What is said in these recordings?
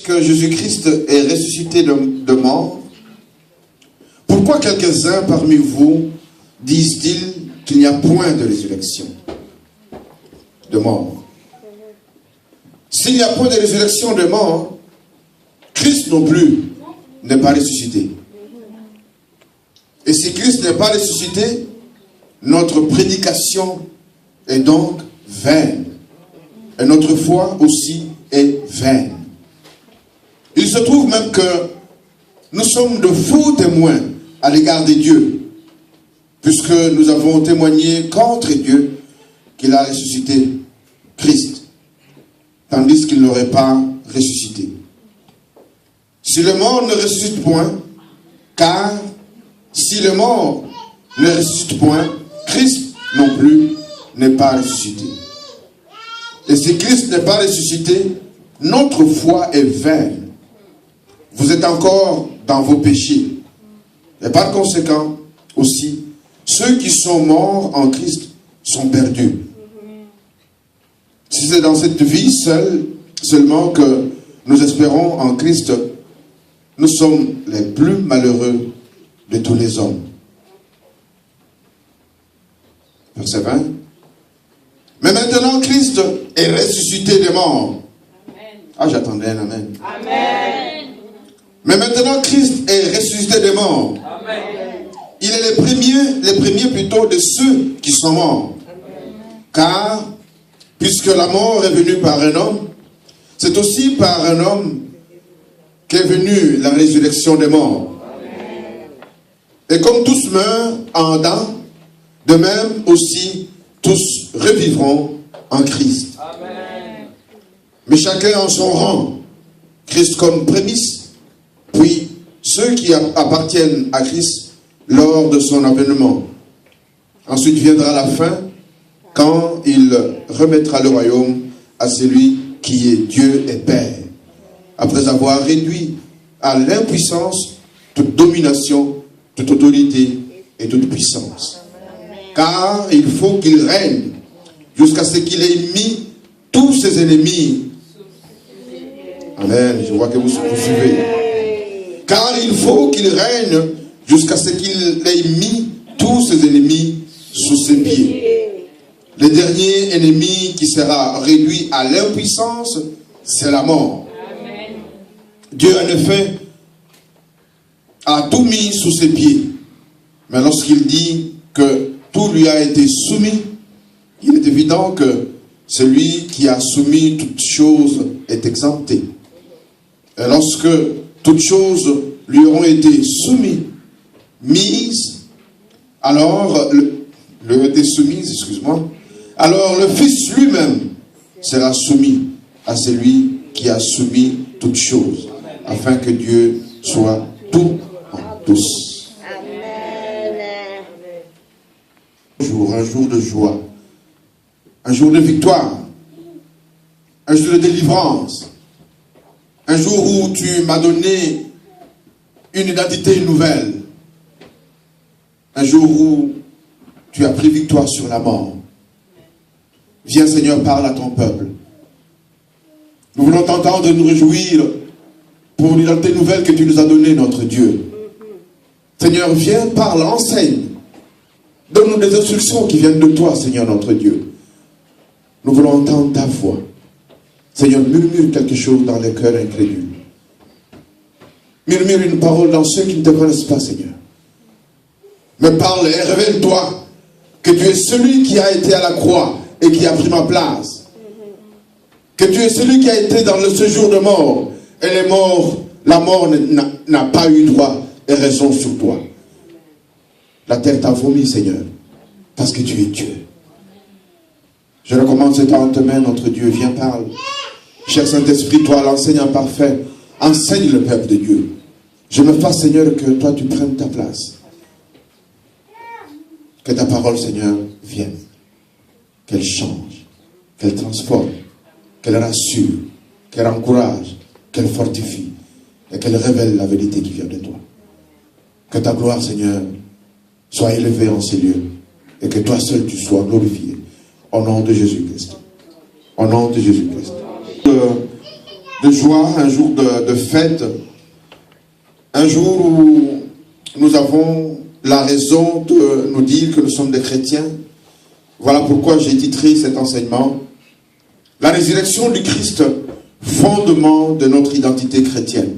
Que Jésus-Christ est ressuscité de mort, pourquoi quelques-uns parmi vous disent-ils qu'il n'y a point de résurrection de mort? S'il n'y a point de résurrection de mort, Christ non plus n'est pas ressuscité. Et si Christ n'est pas ressuscité, notre prédication est donc vaine. Et notre foi aussi est vaine. Il se trouve même que nous sommes de faux témoins à l'égard de Dieu, puisque nous avons témoigné contre Dieu qu'il a ressuscité Christ, tandis qu'il n'aurait pas ressuscité. Si le mort ne ressuscite point, car si le mort ne ressuscite point, Christ non plus n'est pas ressuscité. Et si Christ n'est pas ressuscité, notre foi est vaine. Vous êtes encore dans vos péchés. Et par conséquent, aussi, ceux qui sont morts en Christ sont perdus. Si c'est dans cette vie seulement que nous espérons en Christ, nous sommes les plus malheureux de tous les hommes. Verset 20. Mais maintenant, Christ est ressuscité des morts. Amen. Ah, j'attendais un amen. Amen. Mais maintenant, Christ est ressuscité des morts. Amen. Il est les premiers plutôt de ceux qui sont morts. Amen. Car, puisque la mort est venue par un homme, c'est aussi par un homme qu'est venue la résurrection des morts. Amen. Et comme tous meurent en Adam, de même aussi tous revivront en Christ. Amen. Mais chacun en son rang. Christ comme prémisse, puis ceux qui appartiennent à Christ lors de son avènement. Ensuite viendra la fin, quand il remettra le royaume à celui qui est Dieu et Père, après avoir réduit à l'impuissance toute domination, toute autorité et toute puissance. Car il faut qu'il règne jusqu'à ce qu'il ait mis tous ses ennemis. Amen. Je vois que vous suivez. Car il faut qu'il règne jusqu'à ce qu'il ait mis tous ses ennemis sous ses pieds. Le dernier ennemi qui sera réduit à l'impuissance, c'est la mort. Amen. Dieu, en effet, a tout mis sous ses pieds. Mais lorsqu'il dit que tout lui a été soumis, il est évident que celui qui a soumis toutes choses est exempté. Et lorsque toutes choses lui auront été mises, alors alors le Fils lui-même sera soumis à celui qui a soumis toutes choses, afin que Dieu soit tout en tous. Amen. Un jour de joie, un jour de victoire, un jour de délivrance, un jour où tu m'as donné une identité nouvelle, un jour où tu as pris victoire sur la mort. Viens Seigneur, parle à ton peuple. Nous voulons t'entendre et nous réjouir pour l'identité nouvelle que tu nous as donnée, notre Dieu. Seigneur, viens, parle, enseigne. Donne-nous des instructions qui viennent de toi, Seigneur, notre Dieu. Nous voulons entendre ta voix. Seigneur, murmure quelque chose dans les cœurs incrédules. Murmure une parole dans ceux qui ne te connaissent pas, Seigneur. Mais parle et révèle-toi que tu es celui qui a été à la croix et qui a pris ma place. Que tu es celui qui a été dans le séjour de mort. Et la mort n'a pas eu droit et raison sur toi. La terre t'a vomi, Seigneur, parce que tu es Dieu. Je recommande ce temps en tes mains, notre Dieu. Viens, parle. Cher Saint-Esprit, toi, l'enseignant parfait, enseigne le peuple de Dieu. Je me fasse, Seigneur, que toi, tu prennes ta place. Que ta parole, Seigneur, vienne. Qu'elle change, qu'elle transforme, qu'elle rassure, qu'elle encourage, qu'elle fortifie et qu'elle révèle la vérité qui vient de toi. Que ta gloire, Seigneur, soit élevée en ces lieux et que toi seul tu sois glorifié. Au nom de Jésus-Christ. Au nom de Jésus-Christ. de joie, un jour de fête, un jour où nous avons la raison de nous dire que nous sommes des chrétiens. Voilà pourquoi j'ai titré cet enseignement « La résurrection du Christ, fondement de notre identité chrétienne ».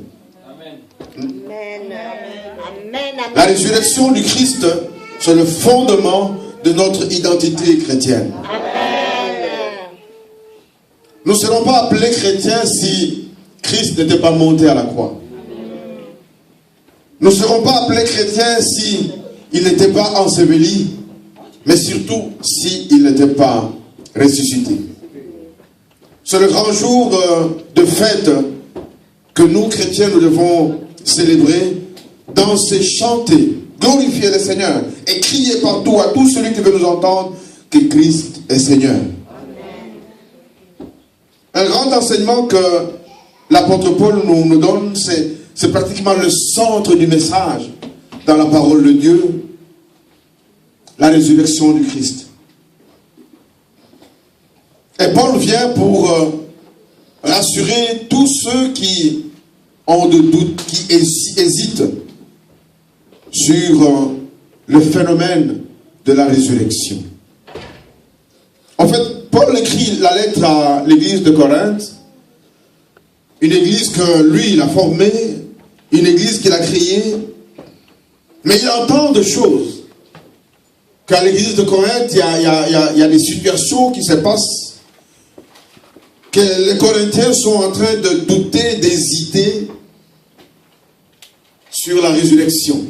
La résurrection du Christ, c'est le fondement de notre identité chrétienne. Nous ne serons pas appelés chrétiens si Christ n'était pas monté à la croix. Nous ne serons pas appelés chrétiens si il n'était pas enseveli, mais surtout s'il n'était pas ressuscité. C'est le grand jour de fête que nous, chrétiens, nous devons célébrer, danser, chanter, glorifier le Seigneur et crier partout à tout celui qui veut nous entendre que Christ est Seigneur. Un grand enseignement que l'apôtre Paul nous donne, c'est pratiquement le centre du message dans la parole de Dieu, la résurrection du Christ. Et Paul vient pour rassurer tous ceux qui ont des doutes, qui hésitent sur le phénomène de la résurrection. En fait, Paul écrit la lettre à l'église de Corinthe, une église que lui, il a formée, une église qu'il a créée, mais il entend des choses. Qu'à l'église de Corinthe, il y a des situations qui se passent, que les Corinthiens sont en train de douter, d'hésiter sur la résurrection.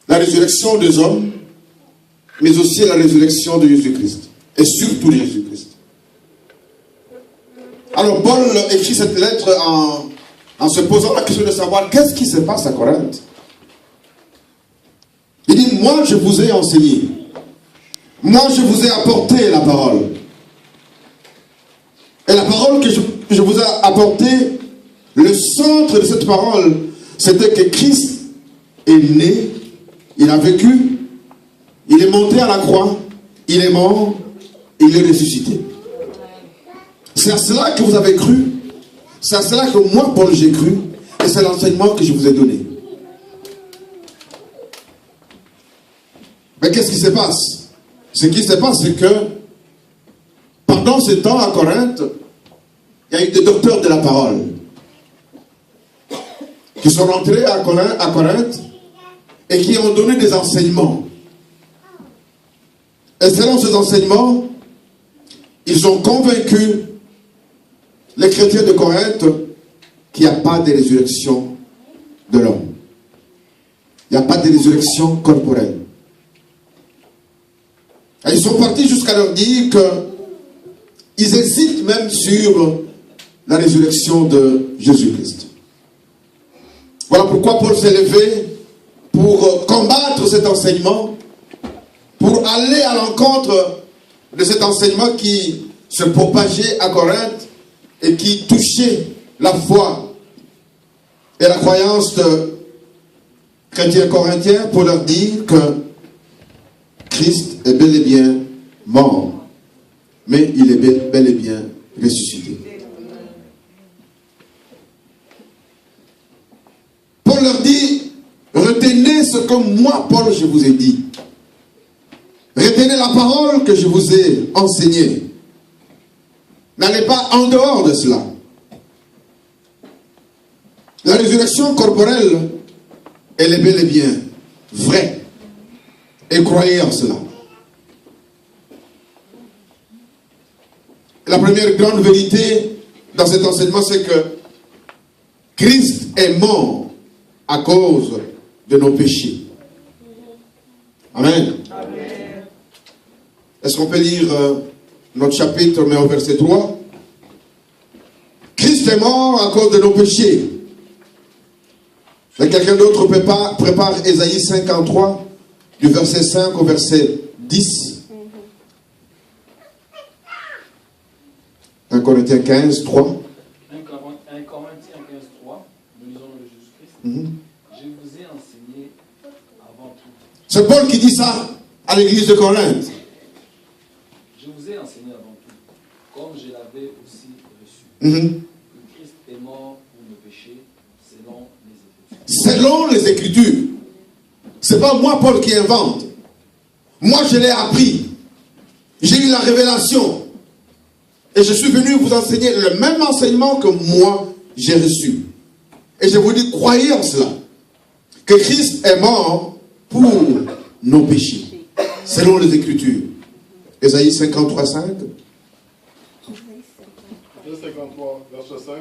La résurrection des hommes, mais aussi la résurrection de Jésus-Christ. Et surtout de Jésus-Christ. Alors Paul écrit cette lettre en se posant la question de savoir qu'est-ce qui se passe à Corinthe. Il dit, moi je vous ai enseigné. Moi je vous ai apporté la parole. Et la parole que je vous ai apportée, le centre de cette parole, c'était que Christ est né, il a vécu, il est monté à la croix, il est mort, il est ressuscité. C'est à cela que vous avez cru, c'est à cela que moi, Paul, j'ai cru, et c'est l'enseignement que je vous ai donné. Mais qu'est-ce qui se passe? Ce qui se passe, c'est que pendant ce temps à Corinthe, il y a eu des docteurs de la parole qui sont rentrés à Corinthe et qui ont donné des enseignements. Et selon ces enseignements, ils ont convaincu les chrétiens de Corinthe qu'il n'y a pas de résurrection de l'homme. Il n'y a pas de résurrection corporelle. Et ils sont partis jusqu'à leur dire qu'ils hésitent même sur la résurrection de Jésus-Christ. Voilà pourquoi Paul s'est levé pour combattre cet enseignement, pour aller à l'encontre de cet enseignement qui se propageait à Corinthe et qui touchait la foi et la croyance de chrétiens corinthiens, pour leur dire que Christ est bel et bien mort, mais il est bel et bien ressuscité. Paul leur dit, retenez ce que moi, Paul, je vous ai dit. Retenez la parole que je vous ai enseignée. N'allez pas en dehors de cela. La résurrection corporelle, elle est bel et bien vraie. Et croyez en cela. La première grande vérité dans cet enseignement, c'est que Christ est mort à cause de nos péchés. Amen. Amen. Est-ce qu'on peut lire notre chapitre, mais au verset 3? Christ est mort à cause de nos péchés. Quelqu'un d'autre prépare Ésaïe 53, du verset 5 au verset 10. 1 Corinthiens 15, 3. 1 Corinthiens 15, 3. Nous lisons le Jésus-Christ. Je vous ai enseigné avant tout. C'est Paul qui dit ça à l'église de Corinthe. Je vous ai enseigné avant tout, comme je l'avais aussi que Christ est mort pour nos péchés selon les Écritures. Selon les Écritures. Ce n'est pas moi, Paul, qui invente. Moi, je l'ai appris. J'ai eu la révélation. Et je suis venu vous enseigner le même enseignement que moi, j'ai reçu. Et je vous dis, croyez en cela. Que Christ est mort pour nos péchés. Selon les Écritures. Ésaïe 53, 5. 53, verset 5.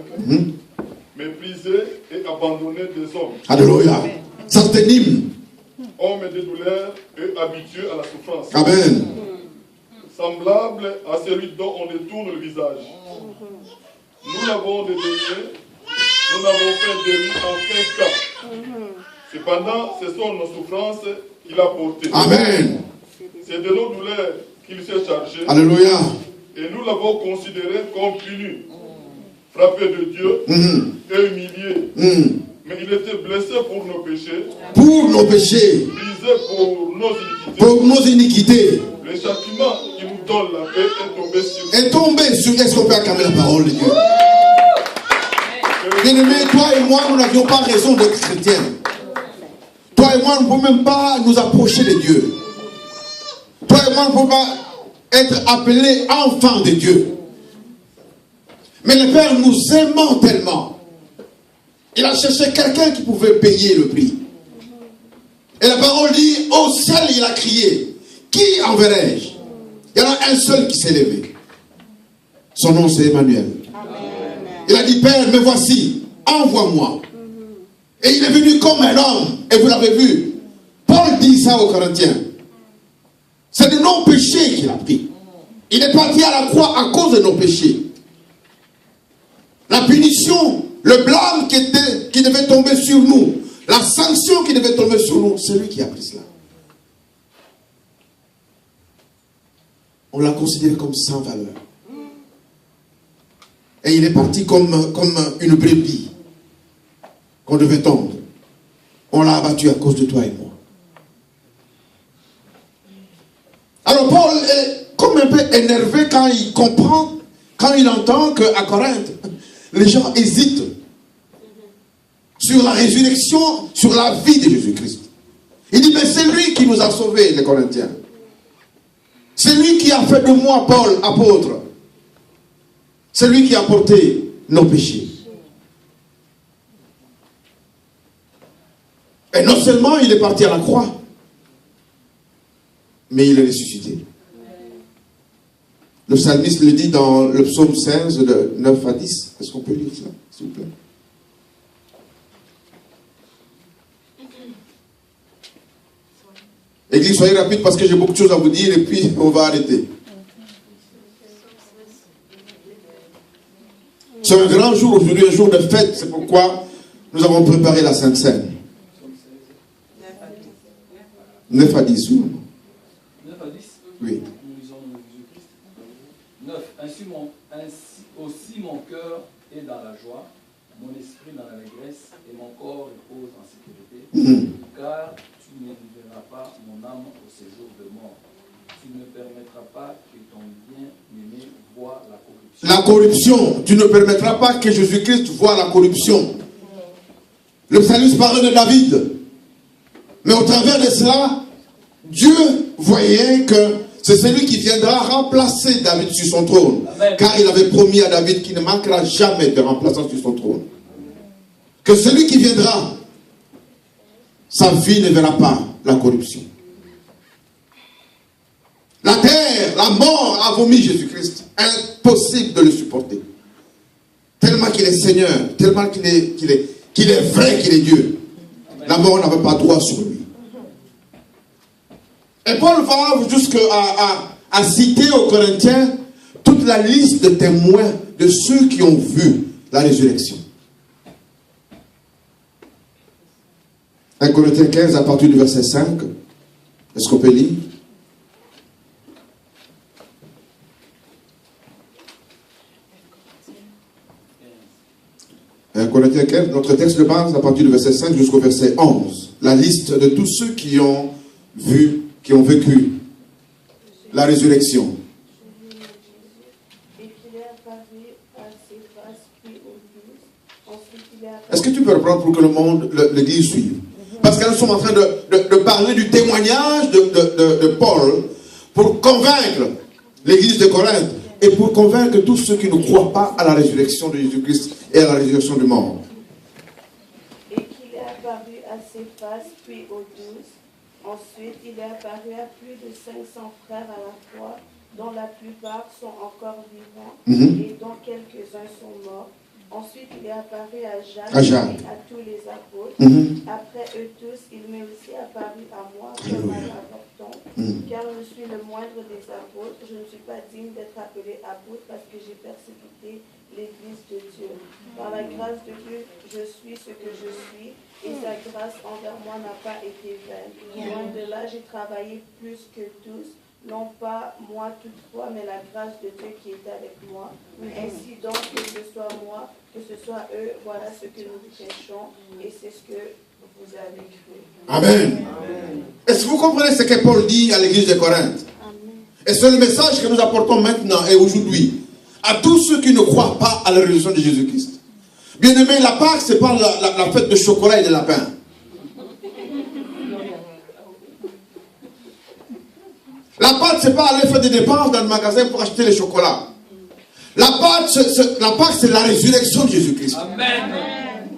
Méprisé et abandonné des hommes. Alléluia. Ça c'est un hymne. Homme de douleur et habitué à la souffrance. Amen. Semblable à celui dont on détourne le visage. Nous l'avons dédaigné, nous n'avons fait de lui en 15 cas. Cependant, ce sont nos souffrances qu'il a portées. Amen. C'est de nos douleurs qu'il s'est chargé. Alléluia. Et nous l'avons considéré comme puni, frappé de Dieu et humilié. Mais il était blessé pour nos péchés. Pour nos péchés. Brisé pour nos iniquités. Pour nos iniquités. Le châtiment qui nous donne la paix est tombé sur nous. Est tombé sur. Est-ce qu'on peut acclamer la parole de Dieu? Bien-aimé, toi et moi, nous n'avions pas raison d'être chrétiens. Toi et moi, nous ne pouvons même pas nous approcher de Dieu. Toi et moi, nous ne pouvons pas être appelés enfants de Dieu. Mais le Père nous aimant tellement, il a cherché quelqu'un qui pouvait payer le prix. Et la parole dit, au ciel il a crié, qui enverrai-je? Il y en a un seul qui s'est levé. Son nom c'est Emmanuel. Il a dit, Père, me voici, envoie-moi. Et il est venu comme un homme, et vous l'avez vu. Paul dit ça aux Corinthiens. C'est de nos péchés qu'il a pris. Il est parti à la croix à cause de nos péchés. La punition, le blâme qui devait tomber sur nous, la sanction qui devait tomber sur nous, c'est lui qui a pris cela. On l'a considéré comme sans valeur. Et il est parti comme une brebis qu'on devait tondre. On l'a abattu à cause de toi et moi. Alors Paul est comme un peu énervé quand il comprend, quand il entend qu'à Corinthe, les gens hésitent sur la résurrection, sur la vie de Jésus-Christ. Il dit, mais c'est lui qui nous a sauvés, les Corinthiens. C'est lui qui a fait de moi, Paul, apôtre. C'est lui qui a porté nos péchés. Et non seulement il est parti à la croix, mais il est ressuscité. Le psalmiste le dit dans le psaume 16, de 9 à 10. Est-ce qu'on peut lire ça, s'il vous plaît? Église, soyez rapide parce que j'ai beaucoup de choses à vous dire et puis on va arrêter. C'est un grand jour aujourd'hui, un jour de fête. C'est pourquoi nous avons préparé la Sainte Seine. 9 à 10, oui. 9 à 10? Oui. Nous lisons le nom de Jésus-Christ. 9. Ainsi aussi mon cœur est dans la joie, mon esprit dans l'allégresse, et mon corps repose en sécurité. Car tu ne livreras pas mon âme au séjour de mort. Tu ne permettras pas que ton bien-aimé voie la corruption. La corruption. Tu ne permettras pas que Jésus-Christ voie la corruption. Le psalmiste parlait de David. Mais au travers de cela, Dieu voyait que c'est celui qui viendra remplacer David sur son trône. Amen. Car il avait promis à David qu'il ne manquera jamais de remplaçant sur son trône. Que celui qui viendra, sa vie ne verra pas la corruption. La terre, la mort a vomi Jésus-Christ. Impossible de le supporter. Tellement qu'il est Seigneur, tellement qu'il est vrai, qu'il est Dieu. Amen. La mort n'avait pas droit sur lui. Et Paul va jusqu'à citer aux Corinthiens toute la liste de témoins de ceux qui ont vu la résurrection. 1 Corinthiens 15 à partir du verset 5. Est-ce qu'on peut lire? Corinthiens 15, notre texte de base à partir du verset 5 jusqu'au verset 11. La liste de tous ceux qui ont vu, qui ont vécu la résurrection. Et qu'il est apparu à ses frères Est-ce que tu peux reprendre pour que le monde, l'église suive? Parce que nous sommes en train de parler du témoignage de Paul pour convaincre l'église de Corinthe et pour convaincre tous ceux qui ne croient pas à la résurrection de Jésus-Christ et à la résurrection du mort. Et qu'il est apparu à Céphas, puis aux 12. Ensuite, il est apparu à plus de 500 frères à la fois, dont la plupart sont encore vivants et dont quelques-uns sont morts. Ensuite, il est apparu à Jacques et à tous les apôtres. Après eux tous, il m'est aussi apparu à moi comme à l'avorton, car je suis le moindre des apôtres. Je ne suis pas digne d'être appelé apôtre parce que j'ai persécuté l'Église de Dieu. Par la grâce de Dieu, je suis ce que je suis, et sa grâce envers moi n'a pas été vaine. Loin de là, j'ai travaillé plus que tous, non pas moi toutefois, mais la grâce de Dieu qui est avec moi. Ainsi donc, que ce soit moi, que ce soit eux, voilà ce que nous prêchons, et c'est ce que vous avez cru. Amen. Est-ce que vous comprenez ce que Paul dit à l'église de Corinthe? Amen. Et c'est le message que nous apportons maintenant et aujourd'hui à tous ceux qui ne croient pas à la résurrection de Jésus-Christ. Bien aimé, la Pâque, ce n'est pas la fête de chocolat et de lapin. La Pâque, ce n'est pas aller faire des dépenses dans le magasin pour acheter les chocolats. La Pâque, c'est la résurrection de Jésus-Christ. Amen.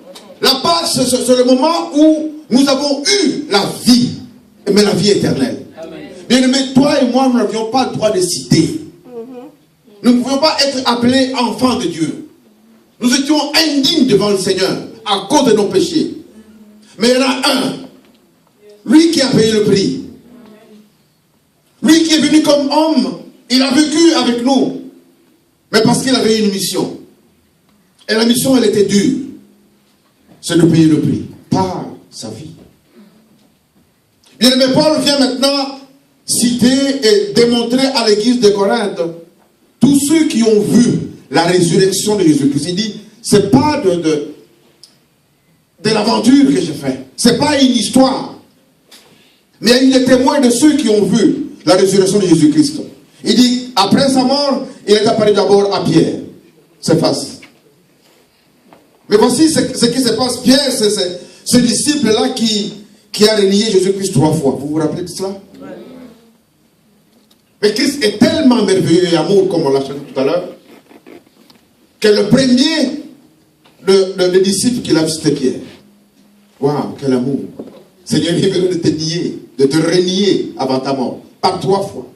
La Pâque, c'est le moment où nous avons eu la vie, mais la vie éternelle. Bien aimé, toi et moi, nous n'avions pas le droit de citer. Nous ne pouvions pas être appelés enfants de Dieu. Nous étions indignes devant le Seigneur à cause de nos péchés. Mais il y en a un, lui qui a payé le prix. Lui qui est venu comme homme, il a vécu avec nous. Mais parce qu'il avait une mission. Et la mission, elle était dure. C'est de payer le prix par sa vie. Bien aimé, Paul vient maintenant citer et démontrer à l'église de Corinthe tous ceux qui ont vu la résurrection de Jésus-Christ. Il dit, c'est pas de l'aventure que j'ai fait. C'est pas une histoire. Mais il est témoin de ceux qui ont vu la résurrection de Jésus-Christ. Il dit, après sa mort, il est apparu d'abord à Pierre. C'est facile. Mais voici ce qui se passe. Pierre, c'est ce disciple-là qui a renié Jésus-Christ 3 fois. Vous vous rappelez de cela? Ouais. Mais Christ est tellement merveilleux et amour, comme on l'a chanté tout à l'heure, que le premier le disciple qu'il a vu, c'était Pierre. Waouh, quel amour. Seigneur, il est venu de te nier, de te renier avant ta mort, par 3 fois.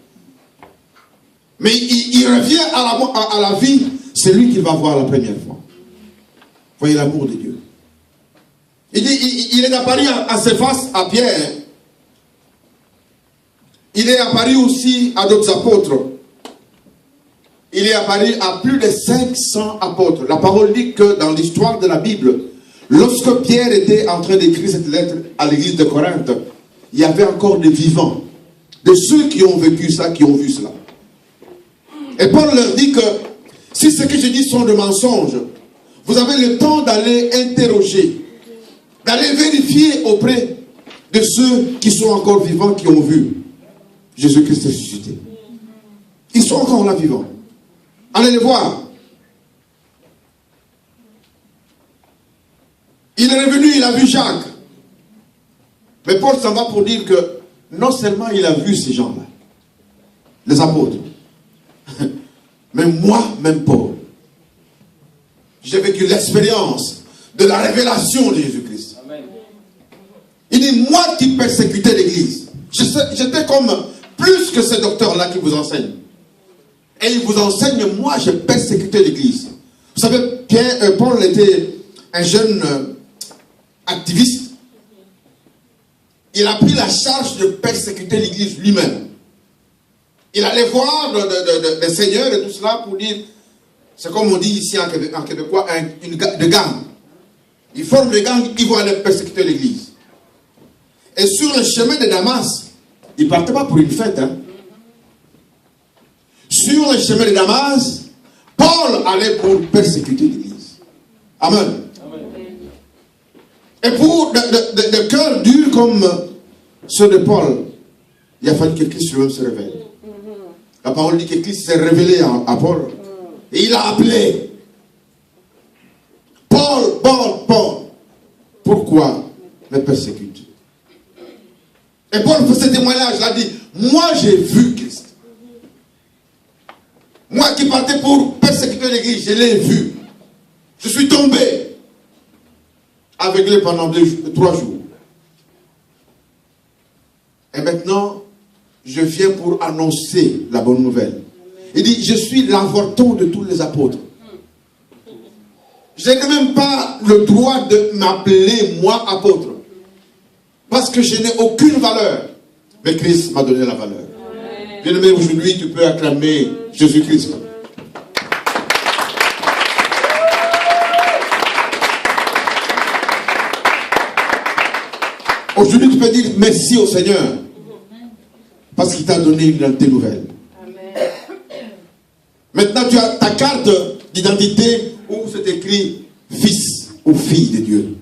Mais il revient à la vie, c'est lui qu'il va voir la première fois. Voyez l'amour de Dieu. Il dit, il est apparu à Céphas, à Pierre. Il est apparu aussi à d'autres apôtres. Il est apparu à plus de 500 apôtres. La parole dit que dans l'histoire de la Bible, lorsque Pierre était en train d'écrire cette lettre à l'église de Corinthe, il y avait encore des vivants, de ceux qui ont vécu ça, qui ont vu cela. Et Paul leur dit que si ce que je dis sont de mensonges, vous avez le temps d'aller interroger, d'aller vérifier auprès de ceux qui sont encore vivants, qui ont vu Jésus-Christ ressuscité. Ils sont encore là vivants. Allez les voir. Il est revenu, il a vu Jacques. Mais Paul s'en va pour dire que non seulement il a vu ces gens-là, les apôtres, mais moi, même Paul, j'ai vécu l'expérience de la révélation de Jésus-Christ. Il dit, moi qui persécutais l'église, j'étais comme plus que ce docteur-là qui vous enseigne. Et il vous enseigne, mais moi j'ai persécuté l'église. Vous savez, Paul était un jeune activiste. Il a pris la charge de persécuter l'église lui-même. Il allait voir des seigneurs et tout cela pour dire, c'est comme on dit ici en québécois, de gang. Ils forment des gangs, ils vont aller persécuter l'église. Et sur le chemin de Damas, il ne partait pas pour une fête. Hein. Sur le chemin de Damas, Paul allait pour persécuter l'église. Amen. Amen. Et pour des cœurs durs comme ceux de Paul, il a fallu que Christ lui-même se révèle. La parole dit que Christ s'est révélé à Paul. Et il a appelé. Paul Paul, pourquoi me persécutes? Et Paul fait ce témoignage, il a dit, moi j'ai vu Christ. Moi qui partais pour persécuter l'église, je l'ai vu. Je suis tombé aveuglé pendant 3 jours. Et maintenant, je viens pour annoncer la bonne nouvelle. Il dit, je suis l'avorton de tous les apôtres. Je n'ai même pas le droit de m'appeler moi apôtre. Parce que je n'ai aucune valeur. Mais Christ m'a donné la valeur. Bien-aimé, aujourd'hui, tu peux acclamer Jésus-Christ. Aujourd'hui, tu peux dire merci au Seigneur. Parce qu'il t'a donné une identité nouvelle. Maintenant, tu as ta carte d'identité où c'est écrit fils ou fille de Dieu.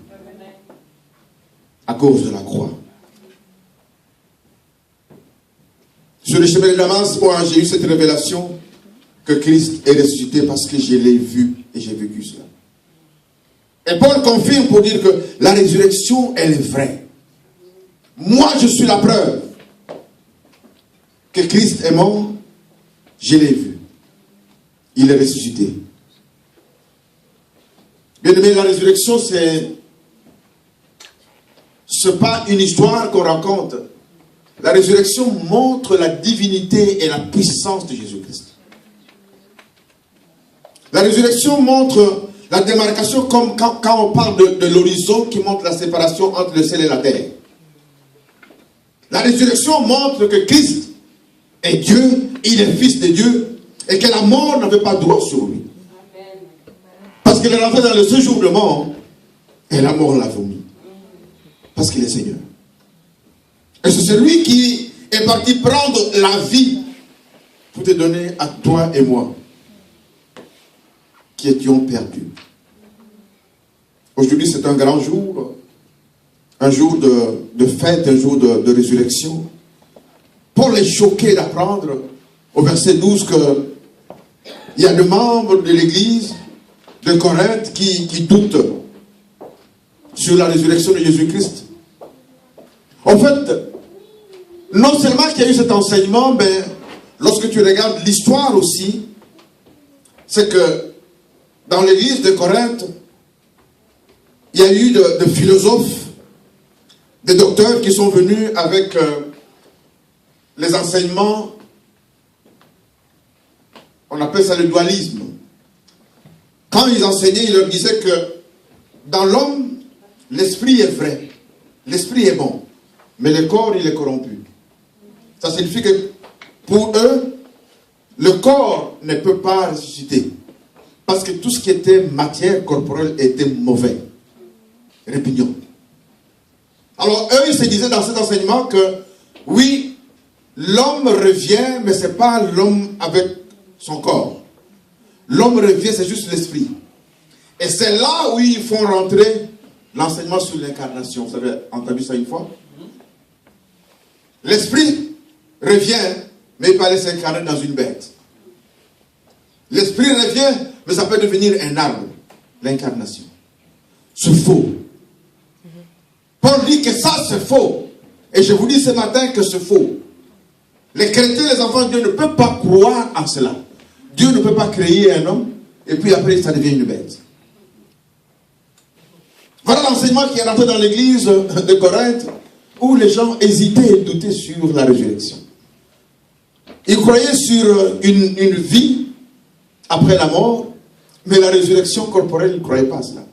À cause de la croix. Sur le chemin de Damas, moi j'ai eu cette révélation que Christ est ressuscité parce que je l'ai vu et j'ai vécu cela. Et Paul confirme pour dire que la résurrection, elle est vraie. Moi, je suis la preuve que Christ est mort, je l'ai vu. Il est ressuscité. Bien aimé, la résurrection, c'est pas une histoire qu'on raconte. La résurrection montre la divinité et la puissance de Jésus-Christ. La résurrection montre la démarcation comme quand on parle de l'horizon qui montre la séparation entre le ciel et la terre. La résurrection montre que Christ est Dieu, il est fils de Dieu et que la mort n'avait pas droit sur lui. Parce qu'il est rentré dans le séjour de mort et la mort l'a vomi. Parce qu'il est Seigneur. Et c'est celui qui est parti prendre la vie pour te donner à toi et moi qui étions perdus. Aujourd'hui, c'est un grand jour, un jour de fête, un jour de résurrection. Paul est choqué d'apprendre au verset 12 qu'il y a des membres de l'église de Corinthe qui doutent sur la résurrection de Jésus-Christ. En fait, non seulement qu'il y a eu cet enseignement, mais lorsque tu regardes l'histoire aussi, c'est que dans l'église de Corinthe, il y a eu de philosophes, des docteurs qui sont venus avec les enseignements, on appelle ça le dualisme. Quand ils enseignaient, ils leur disaient que dans l'homme, l'esprit est vrai, l'esprit est bon, mais le corps, il est corrompu. Ça signifie que pour eux, le corps ne peut pas ressusciter. Parce que tout ce qui était matière corporelle était mauvais, répugnant. Alors eux, ils se disaient dans cet enseignement que oui, l'homme revient, mais ce n'est pas l'homme avec son corps. L'homme revient, c'est juste l'esprit. Et c'est là où ils font rentrer l'enseignement sur l'incarnation. Vous avez entendu ça une fois? L'esprit revient, mais il peut aller s'incarner dans une bête. L'esprit revient, mais ça peut devenir un arbre. L'incarnation. C'est faux. Paul dit que ça c'est faux. Et je vous dis ce matin que c'est faux. Les chrétiens, les enfants de Dieu ne peuvent pas croire en cela. Dieu ne peut pas créer un homme et puis après ça devient une bête. Voilà l'enseignement qui est rentré dans l'église de Corinthe où les gens hésitaient et doutaient sur la résurrection. Ils croyaient sur une vie après la mort, mais la résurrection corporelle, ils ne croyaient pas à cela.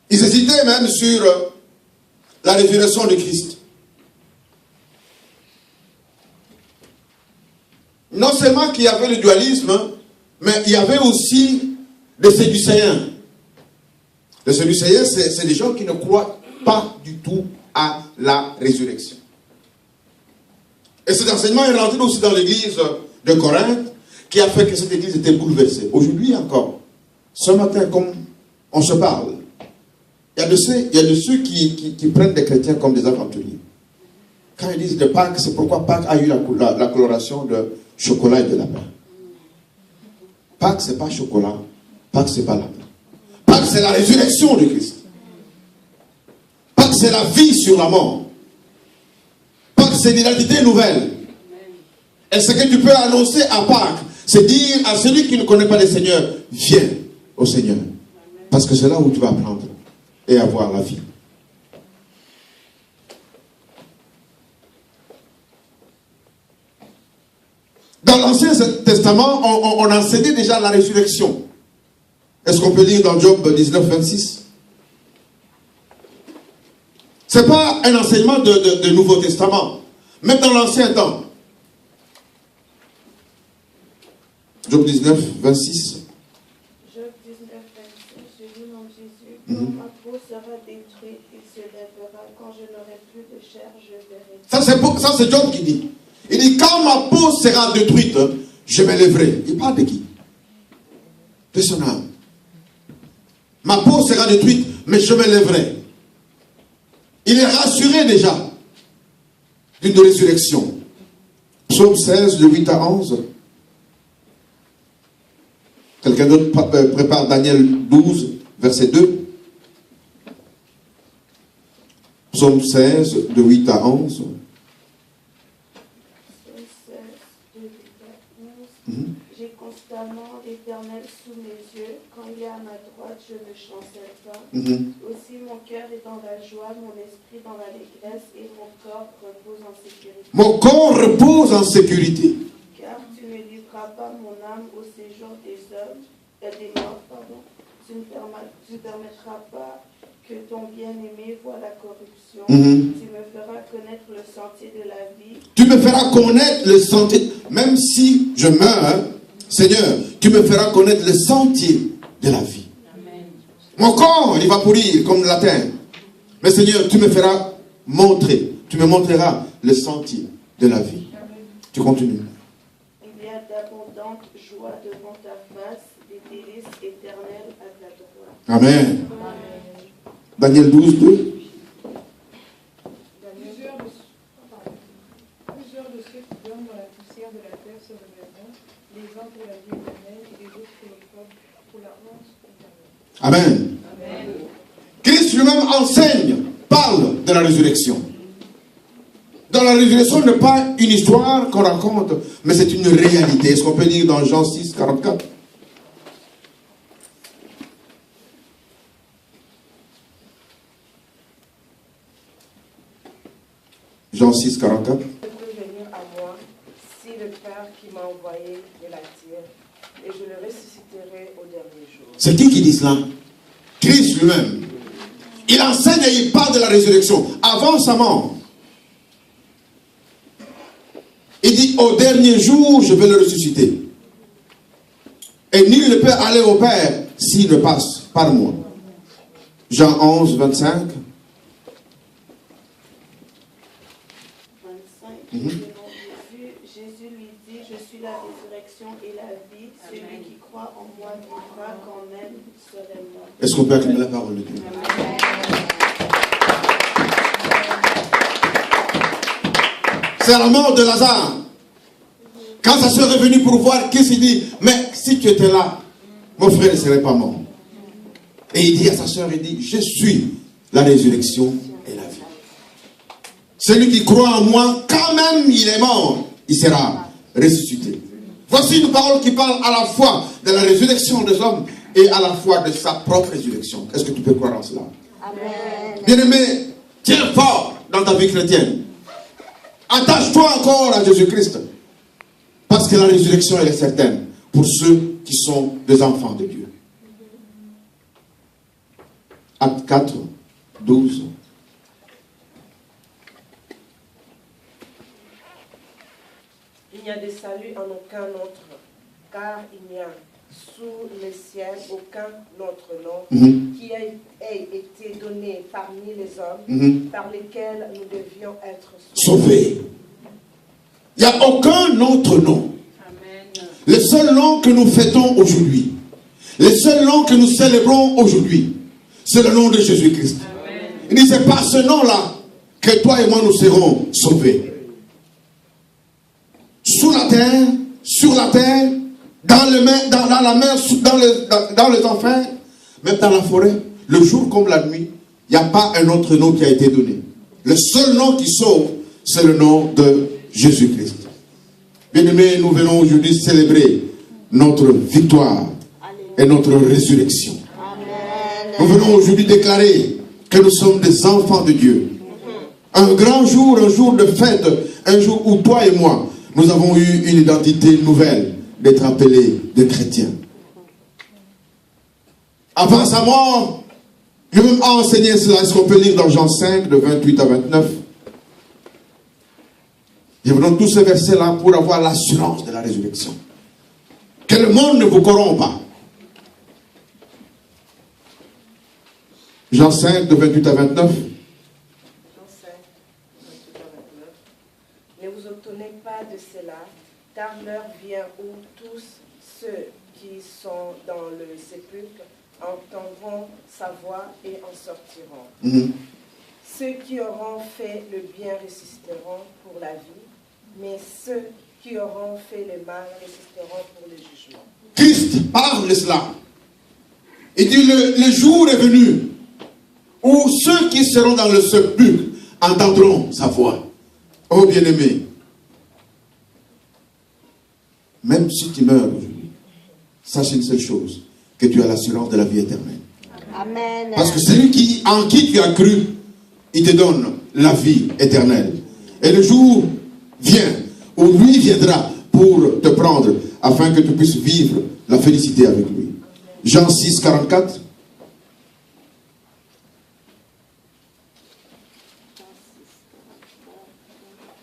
Ils hésitaient même sur la résurrection de Christ. Non seulement qu'il y avait le dualisme, mais il y avait aussi des Sadducéens. Les Sadducéens, c'est des gens qui ne croient pas du tout à la résurrection. Et cet enseignement est rentré aussi dans l'église de Corinthe, qui a fait que cette église était bouleversée. Aujourd'hui encore, ce matin, comme on se parle, il y a de ceux qui prennent des chrétiens comme des aventuriers. Quand ils disent de Pâques, c'est pourquoi Pâques a eu la coloration de chocolat et de lapin. Pâques, ce n'est pas chocolat Pâques, ce n'est pas la mort. Pâques, c'est la résurrection de Christ. Pâques, c'est la vie sur la mort. Pâques, c'est l'identité nouvelle. Et ce que tu peux annoncer à Pâques, c'est dire à celui qui ne connaît pas le Seigneur, viens au Seigneur. Parce que c'est là où tu vas apprendre et avoir la vie. Dans l'Ancien Testament, on enseignait déjà la résurrection. Est-ce qu'on peut lire dans Job 19, 26? Ce n'est pas un enseignement de Nouveau Testament. Même dans l'Ancien temps. Job 19, 26. Job 19, 26, je lis en Jésus, quand ma peau sera détruite, il se lèvera, quand je n'aurai plus de chair, je verrai. Ça c'est Job qui dit. Il dit, quand ma peau sera détruite, je me lèverai. Il parle de qui? De son âme. Ma peau sera détruite, mais je me lèverai. Il est rassuré déjà d'une résurrection. Psaume 16, de 8 à 11. Quelqu'un d'autre prépare Daniel 12, verset 2. Psaume 16, de 8 à 11. J'ai constamment l'Éternel sous mes yeux. Quand il est à ma droite, je ne chancelle pas. Aussi mon cœur est dans la joie, mon esprit dans l'allégresse et mon corps repose en sécurité. Mon corps repose en sécurité. Car tu ne livreras pas mon âme au séjour des hommes, des morts, pardon. Tu ne permettras pas que ton bien-aimé voie la corruption. Tu me feras connaître le sentier de la vie. Tu me feras connaître le sentier. Même si je meurs, Seigneur, tu me feras connaître le sentier de la vie. Amen. Mon corps, il va pourrir comme la terre. Mais Seigneur, tu me feras montrer. Tu me montreras le sentier de la vie. Amen. Tu continues. Il y a d'abondantes joies devant ta face, des délices éternelles à ta droite. Amen. Daniel 12, 2. Plusieurs de ceux qui dorment dans la poussière de la terre se réveilleront, les uns pour la vie éternelle et les autres pour la honte éternelle. Amen. Amen. Christ lui-même enseigne, parle de la résurrection. Dans la résurrection, ce n'est pas une histoire qu'on raconte, mais c'est une réalité. Est-ce qu'on peut lire dans Jean 6, 44? Jean 6, 44. Je peux venir à moi si le Père qui m'a envoyé me l'attire, et je le ressusciterai au dernier jour. C'est qui dit cela? Christ lui-même. Il enseigne et il parle de la résurrection avant sa mort. Il dit, au dernier jour, je vais le ressusciter. Et nul ne peut aller au Père s'il ne passe par moi. Jean 11, 25. Jésus lui dit, je suis la résurrection et la vie. Celui qui croit en moi vivra quand même serait mort. Est-ce qu'on peut acclamer la parole de Dieu? C'est la mort de Lazare. Quand sa soeur est venue pour voir, qu'est-ce qu'il dit? Mais si tu étais là, mon frère ne serait pas mort. Et il dit à sa soeur, il dit, je suis la résurrection et la vie. Celui qui croit en moi, quand même il est mort, il sera ressuscité. Voici une parole qui parle à la fois de la résurrection des hommes et à la fois de sa propre résurrection. Est-ce que tu peux croire en cela? Amen. Bien-aimé, tiens fort dans ta vie chrétienne. Attache-toi encore à Jésus-Christ. Parce que la résurrection, elle est certaine pour ceux qui sont des enfants de Dieu. Acte 4, 12. Il n'y a de salut en aucun autre, car il n'y a sous le ciel aucun autre nom qui ait été donné parmi les hommes par lesquels nous devions être sauvés. Il n'y a aucun autre nom. Amen. Le seul nom que nous fêtons aujourd'hui, le seul nom que nous célébrons aujourd'hui, c'est le nom de Jésus-Christ. Il dit, c'est par ce nom-là que toi et moi nous serons sauvés. Sous la terre, sur la terre, dans la mer, dans les enfers, même dans la forêt, le jour comme la nuit, il n'y a pas un autre nom qui a été donné. Le seul nom qui sauve, c'est le nom de Jésus-Christ. Bien-aimés, nous venons aujourd'hui célébrer notre victoire et notre résurrection. Amen. Nous venons aujourd'hui déclarer que nous sommes des enfants de Dieu. Un grand jour, un jour de fête, un jour où toi et moi, nous avons eu une identité nouvelle d'être appelés des chrétiens. Avant sa mort, je vais enseigner cela. Est-ce qu'on peut lire dans Jean 5, de 28 à 29? Je vous donne tous ces versets-là pour avoir l'assurance de la résurrection. Que le monde ne vous corrompt pas. Jean 5, de 28 à 29. Jean 5, 28 à 29. Ne vous étonnez pas de cela, car l'heure vient où tous ceux qui sont dans le sépulcre entendront sa voix et en sortiront. Ceux qui auront fait le bien résisteront pour la vie, mais ceux qui auront fait le mal résisteront pour le jugement. Christ parle de cela. Il dit le jour est venu où ceux qui seront dans le sépulcre entendront sa voix. Oh bien-aimé, même si tu meurs aujourd'hui, sache une seule chose, que tu as l'assurance de la vie éternelle. Amen. Parce que celui en qui tu as cru, il te donne la vie éternelle. Et le jour vient où lui viendra pour te prendre afin que tu puisses vivre la félicité avec lui. Jean 6, 44.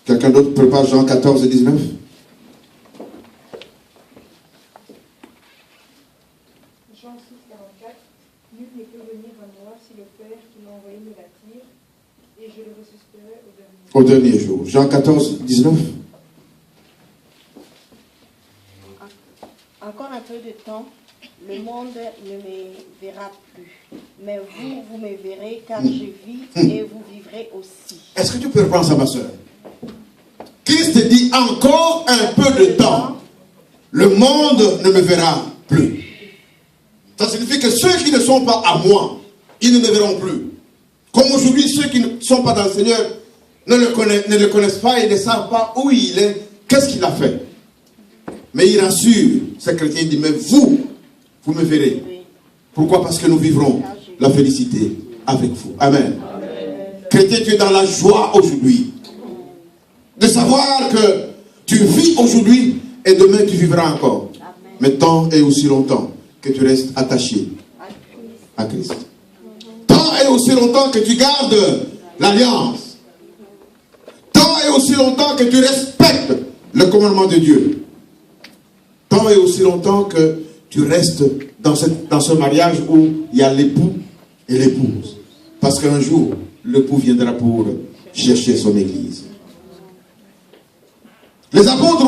Quelqu'un d'autre prépare Jean 14 et 19. Jean 6, 44. Nul ne peut venir à moi si le Père qui m'a envoyé me l'attire, et je le ressusciterai au dernier jour. Jean 14, 19. Encore un peu de temps, le monde ne me verra plus. Mais vous me verrez car je vis et vous vivrez aussi. Est-ce que tu peux reprendre ça, ma soeur? Christ dit encore un peu de temps, le monde ne me verra plus. Ça signifie que ceux qui ne sont pas à moi, ils ne me verront plus. Comme aujourd'hui, ceux qui ne sont pas dans le Seigneur ne le connaissent pas et ne savent pas où il est, qu'est-ce qu'il a fait. Mais il rassure, ces chrétiens, il dit, mais vous me verrez. Pourquoi? Parce que nous vivrons la félicité avec vous. Amen. Chrétien, tu es dans la joie aujourd'hui. De savoir que tu vis aujourd'hui et demain tu vivras encore. Mais tant et aussi longtemps que tu restes attaché à Christ. Tant et aussi longtemps que tu gardes l'alliance. Tant et aussi longtemps que tu respectes le commandement de Dieu. Tant et aussi longtemps que tu restes dans ce mariage où il y a l'époux et l'épouse. Parce qu'un jour, l'époux viendra pour chercher son église. Les apôtres